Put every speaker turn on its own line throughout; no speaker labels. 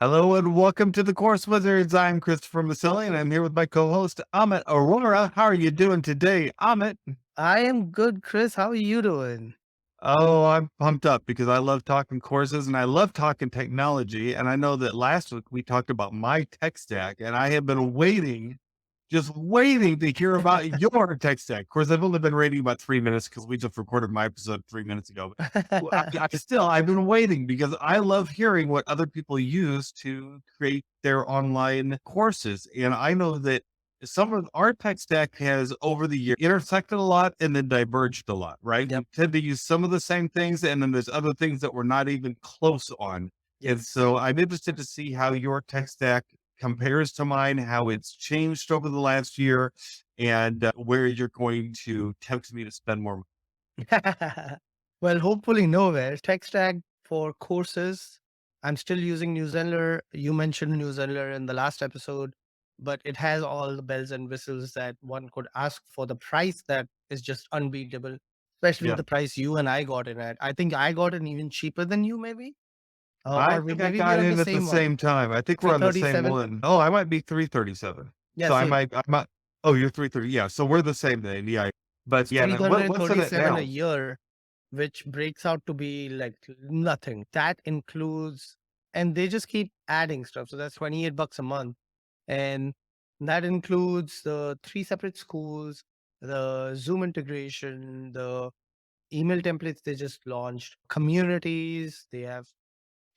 Hello and welcome to the Course Wizards. I'm Christopher Maselli and I'm here with my co-host Amit Aurora. How are you doing today, Amit?
I am good, Chris. How are you doing?
Oh, I'm pumped up because I love talking courses and I love talking technology. And I know that last week we talked about my tech stack and I have been waiting, just waiting to hear about your tech stack. Of course, I've only been waiting about 3 minutes because we just recorded my episode 3 minutes ago. I've been waiting because I love hearing what other people use to create their online courses. And I know that some of our tech stack has over the year intersected a lot and then diverged a lot, right?
Yep.
We tend to use some of the same things and then there's other things that we're not even close on. And
Yes.
so I'm interested to see how your tech stack compares to mine, how it's changed over the last year, and where you're going to tempt me to spend more.
Well, hopefully nowhere. Tech stack for courses. I'm still using New Zenler. You mentioned New Zenler in the last episode, but it has all the bells and whistles that one could ask for the price that is just unbeatable, especially
Yeah.
the price you and I got it at. I think I got it even cheaper than you, maybe,
I
or
think I
maybe we
got
are on the
in at the
same one
same time. I think we're on the same
337.
one. Oh, I might be 337.
Yeah,
So
same.
I might, oh, you're 330. Yeah. So we're the same then. Yeah. But
It's
yeah, what's in it
337 a
now?
year, which breaks out to be like nothing. That includes, and they just keep adding stuff. So that's 28 bucks a month. And that includes the three separate schools, the Zoom integration, the email templates they just launched, communities, they have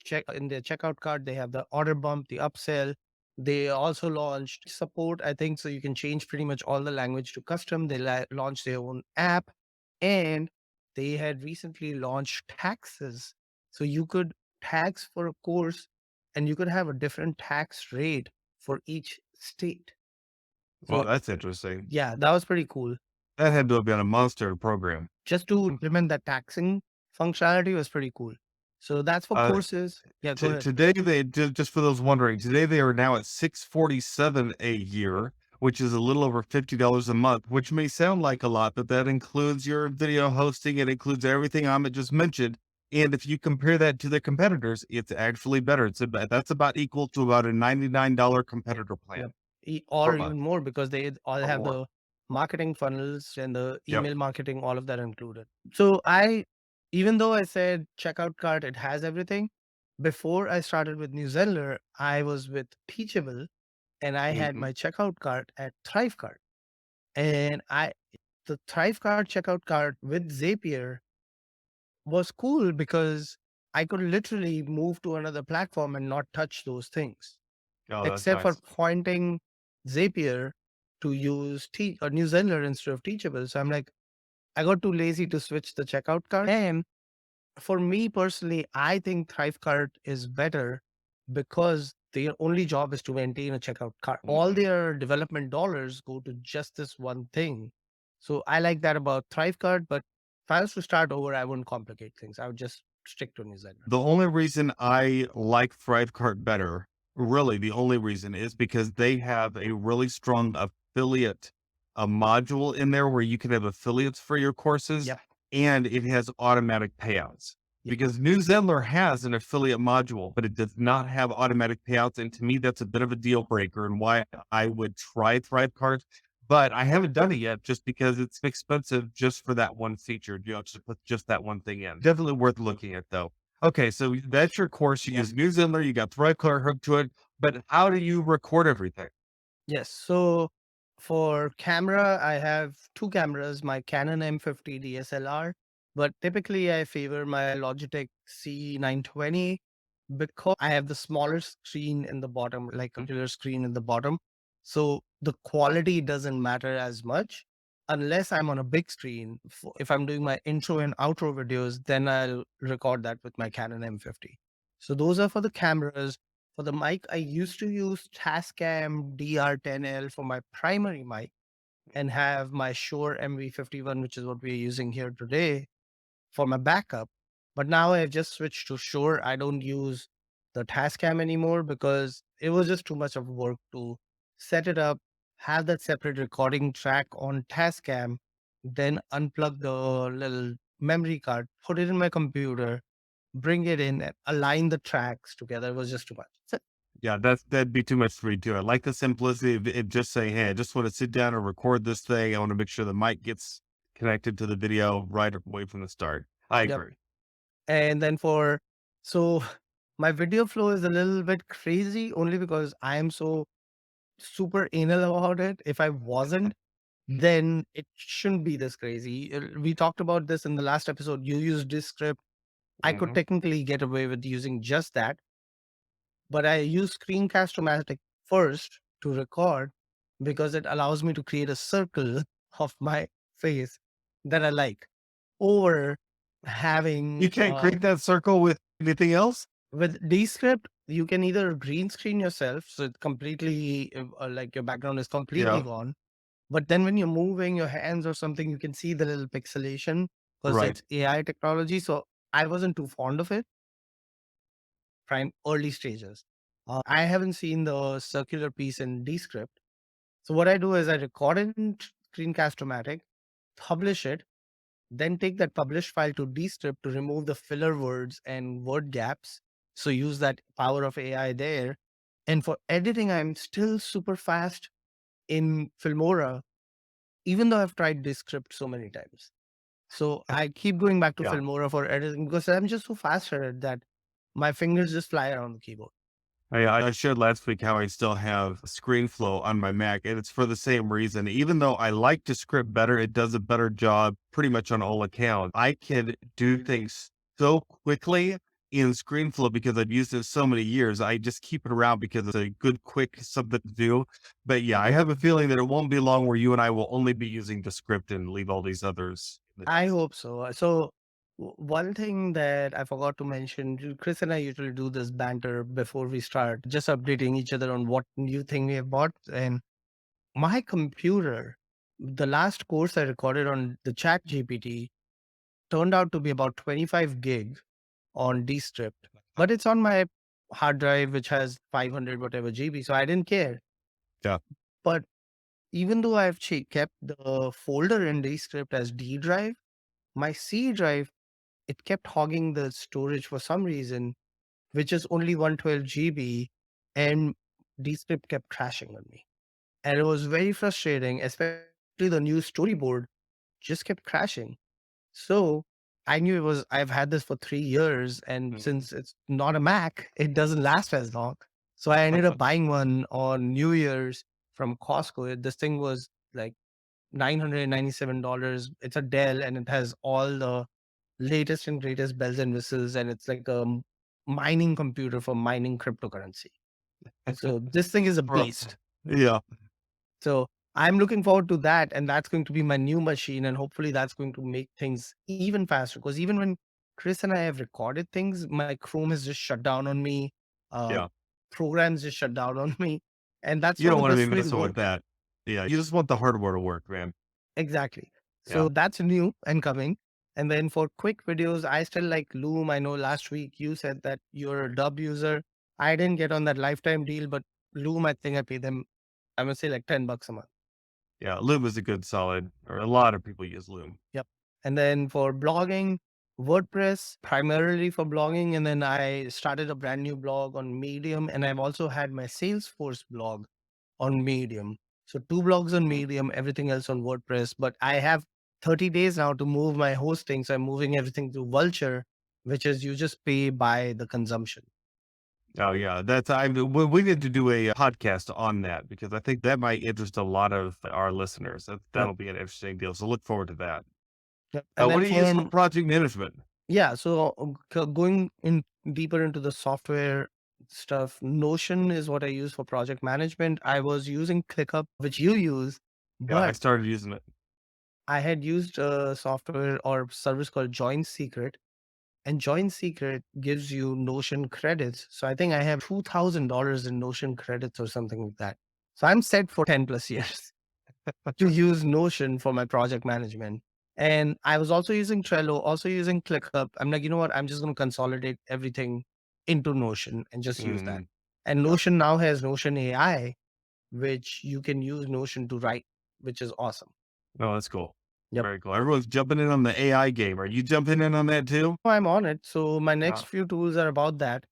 check in their checkout cart, they have the order bump, the upsell. They also launched support, I think, so you can change pretty much all the language to custom. They launched their own app, and they had recently launched taxes. So you could tax for a course and you could have a different tax rate for each state.
Well,
So
that's interesting.
yeah, that was pretty cool.
That had to have been a monster program.
Just to implement that taxing functionality was pretty cool. So that's for
Uh,
courses. Yeah, go ahead.
Today just for those wondering, today they are now at 647 a year, which is a little over $50 a month, which may sound like a lot, but that includes your video hosting. It includes everything Amit just mentioned. And if you compare that to the competitors, it's actually better. That's about equal to about a $99 competitor plan
Yep.
per
Or
month
even more because they all
or
have
more.
the marketing funnels and the
Yep.
email marketing, all of that included. So even though I said checkout cart, it has everything. Before I started with New Zenler, I was with Teachable and I had
Mhm.
my checkout cart at Thrivecart. And the Thrivecart checkout cart with Zapier was cool because I could literally move to another platform and not touch those things
Oh, that's
except for
nice.
pointing Zapier to use or New Zenler instead of Teachable. So I'm like, I got too lazy to switch the checkout cart. And for me personally, I think Thrivecart is better because their only job is to maintain a checkout cart. All
Mhm.
their development dollars go to just this one thing. So I like that about Thrivecart. But if I was to start over, I wouldn't complicate things. I would just stick to New Zenler.
The only reason I like Thrivecart better, really the only reason is because they have a really strong affiliate module in there where you can have affiliates for your courses
Yep.
and it has automatic payouts.
Yep.
Because New Zenler has an affiliate module, but it does not have automatic payouts. And to me, that's a bit of a deal breaker and why I would try Thrivecart. But I haven't done it yet just because it's expensive just for that one feature, to put just that one thing in. Definitely worth looking at though. Okay, so that's your course. You use New Zenler, you got Threadclear hooked to it, but how do you record everything?
Yes. So for camera, I have two cameras, my Canon M50 DSLR, but typically I favor my Logitech C920 because I have the smaller screen in the bottom, like computer screen in the bottom. So the quality doesn't matter as much unless I'm on a big screen. If I'm doing my intro and outro videos, then I'll record that with my Canon M50. So those are for the cameras. For the mic, I used to use Tascam DR10L for my primary mic and have my Shure MV51, which is what we're using here today, for my backup. But now I've just switched to Shure. I don't use the Tascam anymore because it was just too much of work to set it up, have that separate recording track on Tascam, then unplug the little memory card, put it in my computer, bring it in and align the tracks together was just too much. So
Yeah, that'd be too much for me too. I like the simplicity of it just saying, "Hey, I just want to sit down and record this thing. I want to make sure the mic gets connected to the video right away from the start." I
yep.
agree.
And then so my video flow is a little bit crazy only because I am so super anal about it. If I wasn't, then it shouldn't be this crazy. We talked about this in the last episode. You use Descript. I could
Mhm.
technically get away with using just that, but I use Screencast-O-Matic first to record because it allows me to create a circle of my face that I like over
You
having
can't create that circle with anything else?
with Descript, you can either green screen yourself, so it's completely like your background is completely
Yeah,
gone. But then when you're moving your hands or something, you can see the little pixelation because
right.
it's AI technology. So I wasn't too fond of it, prime early stages. I haven't seen the circular piece in Descript. So what I do is I record it in Screencast-O-Matic, publish it, then take that published file to Descript to remove the filler words and word gaps. So use that power of AI there. And for editing, I'm still super fast in Filmora, even though I've tried Descript so many times. So I keep going back to
Yeah.
Filmora for editing because I'm just so fast at it that my fingers just fly around the keyboard.
I shared last week how I still have Screenflow on my Mac, and it's for the same reason. Even though I like to script better, it does a better job pretty much on all accounts. I can do things so quickly in Screenflow because I've used it so many years. I just keep it around because it's a good, quick something to do. But yeah, I have a feeling that it won't be long where you and I will only be using the script and leave all these others in the
I
dust.
hope so. So one thing that I forgot to mention, Chris and I usually do this banter before we start, just updating each other on what new thing we have bought. And my computer, the last course I recorded on the chat GPT turned out to be about 25 gig on Descript, but it's on my hard drive, which has 500 whatever GB. So I didn't care.
Yeah.
But even though I've kept the folder in Descript as D drive, my C drive, it kept hogging the storage for some reason, which is only 112 GB, and Descript kept crashing on me. And it was very frustrating, especially the new storyboard just kept crashing. So I knew I've had this for 3 years, and
Mhm.
since it's not a Mac, it doesn't last as long. So I ended up buying one on New Year's from Costco. This thing was like $997. It's a Dell and it has all the latest and greatest bells and whistles, and it's like a mining computer for mining cryptocurrency. So this thing is a
Right.
beast.
Yeah.
So I'm looking forward to that, and that's going to be my new machine, and hopefully that's going to make things even faster. Because even when Chris and I have recorded things, my Chrome has just shut down on me. Uh,
Yeah.
Programs just shut down on me, and that's
You
not
don't
the
want to be
best way to
messing with
work.
that. Yeah. You just want the hardware to work, man.
Exactly.
Yeah.
So that's new and coming. And then for quick videos, I still like Loom. I know last week you said that you're a dub user. I didn't get on that lifetime deal, but Loom, I think I pay them, I must say like $10 a month.
Yeah, Loom is a good solid, or a lot of people use Loom.
Yep. And then for blogging, WordPress primarily for blogging. And then I started a brand new blog on Medium. And I've also had my Salesforce blog on Medium. So two blogs on
Mm.
Medium, everything else on WordPress. But I have 30 days now to move my hosting. So I'm moving everything to Vulture, which is you just pay by the consumption.
Oh yeah, we need to do a podcast on that because I think that might interest a lot of our listeners.
Yep.
That'll be an interesting deal. So look forward to that.
Yep. And
What
then
do you use
for
for project management?
yeah, so going in deeper into the software stuff, Notion is what I use for project management. I was using ClickUp, which you use,
Yeah, I
but
started using it.
I had used a software or service called Join Secret, and Join Secret gives you Notion credits. So I think I have $2,000 in Notion credits or something like that. So I'm set for 10 plus years to use Notion for my project management. And I was also using Trello, also using ClickUp. I'm like, you know what? I'm just going to consolidate everything into Notion and just use that.
Mm,
And
yeah.
Notion now has Notion AI, which you can use Notion to write, which is awesome.
Oh, that's cool.
Yep.
Very cool. Everyone's jumping in on the AI game. Are you jumping in on that too?
I'm on it. So my
Yeah.
next few tools are about that.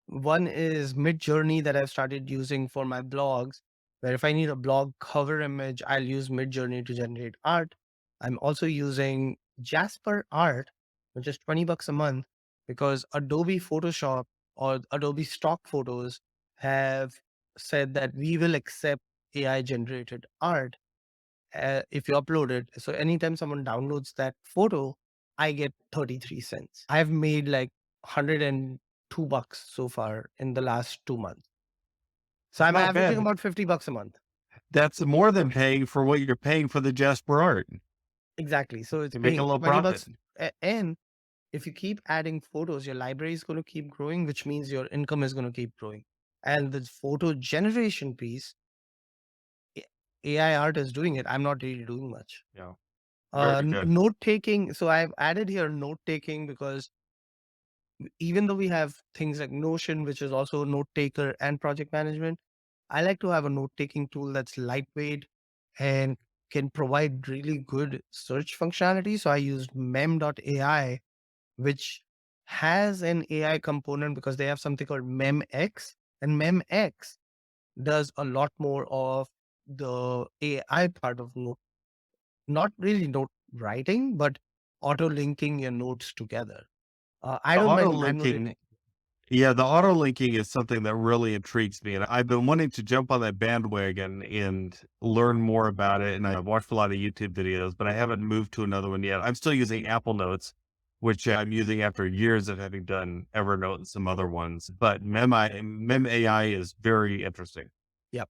One is Mid-Journey that I've started using for my blogs, where if I need a blog cover image, I'll use Mid-Journey to generate art. I'm also using Jasper Art, which is $20 a month, because Adobe Photoshop or Adobe stock photos have said that we will accept AI generated art if you upload it. So anytime someone downloads that photo, I get 33 cents. I've made like $102 so far in the last 2 months. So
It's
I'm
not
averaging
bad.
about $50 a month.
That's more than paying for what you're paying for the Jasper art.
Exactly. So it's
You make a
paying
little profit.
$20. And if you keep adding photos, your library is going to keep growing, which means your income is going to keep growing. And the photo generation piece, A- AI art is doing it. I'm not really doing much.
Yeah. Very good.
Note taking. So I've added here note taking because even though we have things like Notion, which is also note taker and project management, I like to have a note taking tool that's lightweight and can provide really good search functionality. So I used Mem.ai, which has an AI component because they have something called Mem.x, and Mem.x does a lot more of the AI part of note, not really note writing, but auto linking your notes together. I
The
don't
auto
mind manually.
linking, yeah, the auto linking is something that really intrigues me. And I've been wanting to jump on that bandwagon and learn more about it. And I've watched a lot of YouTube videos, but I haven't moved to another one yet. I'm still using Apple Notes, which I'm using after years of having done Evernote and some other ones. But Mem.ai is very interesting.
Yep.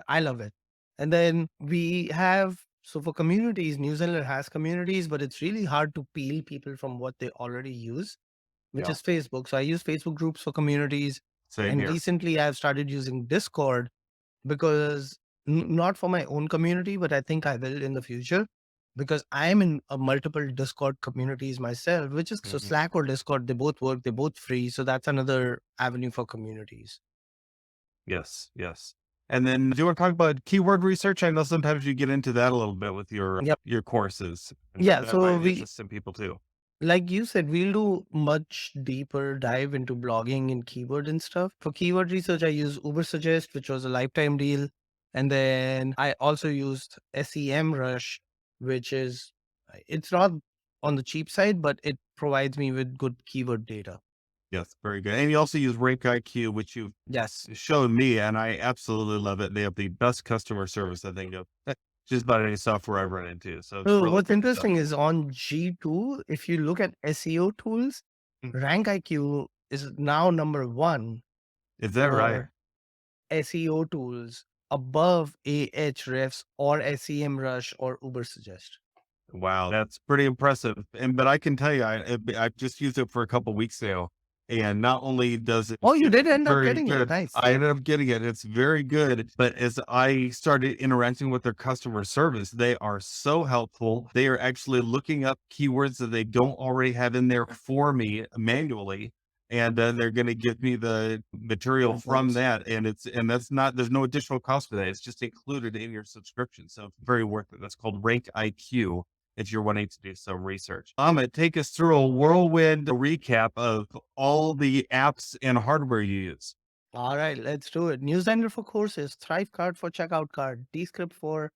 I love it. And then we have, so for communities, New Zealand has communities, but it's really hard to peel people from what they already use, which
Yeah.
is Facebook. So I use Facebook groups for communities.
Same
And
here.
recently I've started using Discord because not for my own community, but I think I will in the future because I'm in a multiple Discord communities myself, which is so
Mhm.
Slack or Discord, they both work, they're both free. So that's another avenue for communities.
Yes. Yes. And then do you want to talk about keyword research? I know sometimes you get into that a little bit with
Yep.
your courses. And
Yeah.
that
So
might
we,
interest some people too.
like you said, we'll do much deeper dive into blogging and keyword and stuff. For keyword research, I use UberSuggest, which was a lifetime deal. And then I also used SEMrush, which is, it's not on the cheap side, but it provides me with good keyword data.
Yes, very good. And you also use RankIQ, which you've
Yes.
shown me, and I absolutely love it. They have the best customer service, I think, of just about any software I've run into. So it's
So
really
what's
good stuff.
interesting is on G2, if you look at SEO tools,
Mm.
RankIQ is now number one
Is that right?
for SEO tools above Ahrefs or SEMrush or UberSuggest.
Wow, that's pretty impressive. And but I can tell you, I've just used it for a couple weeks now, and not only does it,
Oh, you
it's
did end up
very
getting it.
good.
Nice.
I ended up getting it. It's very good. But as I started interacting with their customer service, they are so helpful. They are actually looking up keywords that they don't already have in there for me manually. And then they're going to give me the material
That's
from
nice.
that. And that's not, there's no additional cost for that. It's just included in your subscription. So it's very worth it. That's called Rank IQ if you're wanting to do some research. Amit, take us through a whirlwind recap of all the apps and hardware you use.
All right, let's do it. Newsletter for courses, Thrive card for checkout card, Descript for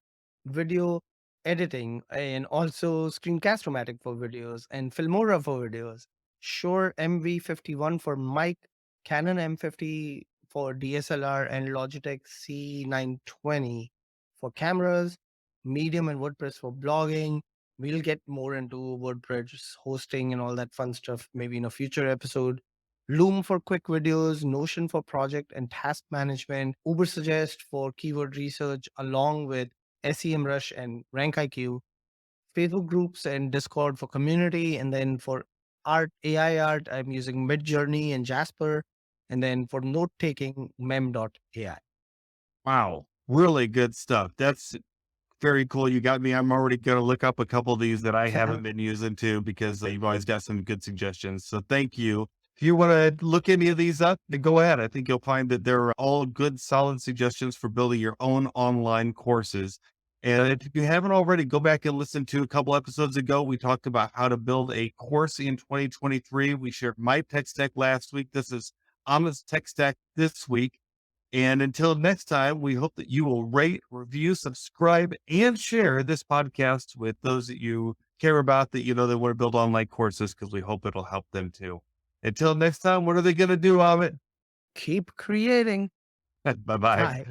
video editing, and also Screencast-O-Matic for videos, and Filmora for videos. Shure MV51 for mic, Canon M50 for DSLR, and Logitech C920 for cameras, Medium and WordPress for blogging. We'll get more into WordPress hosting and all that fun stuff maybe in a future episode. Loom for quick videos, Notion for project and task management, UberSuggest for keyword research, along with SEMrush and RankIQ, Facebook groups and Discord for community, and then for art, AI art, I'm using Midjourney and Jasper, and then for note taking, Mem.ai.
Wow, really good stuff. That's very cool. You got me. I'm already going to look up a couple of these that I haven't been using too, because you've always got some good suggestions. So thank you. If you want to look any of these up, then go ahead. I think you'll find that they're all good, solid suggestions for building your own online courses. And if you haven't already, go back and listen to a couple episodes ago. We talked about how to build a course in 2023. We shared my tech stack last week. This is Amit's tech stack this week. And until next time, we hope that you will rate, review, subscribe, and share this podcast with those that you care about, that you know they want to build online courses, because we hope it'll help them too. Until next time, what are they going to do, Amit?
Keep creating.
Bye bye.
Bye.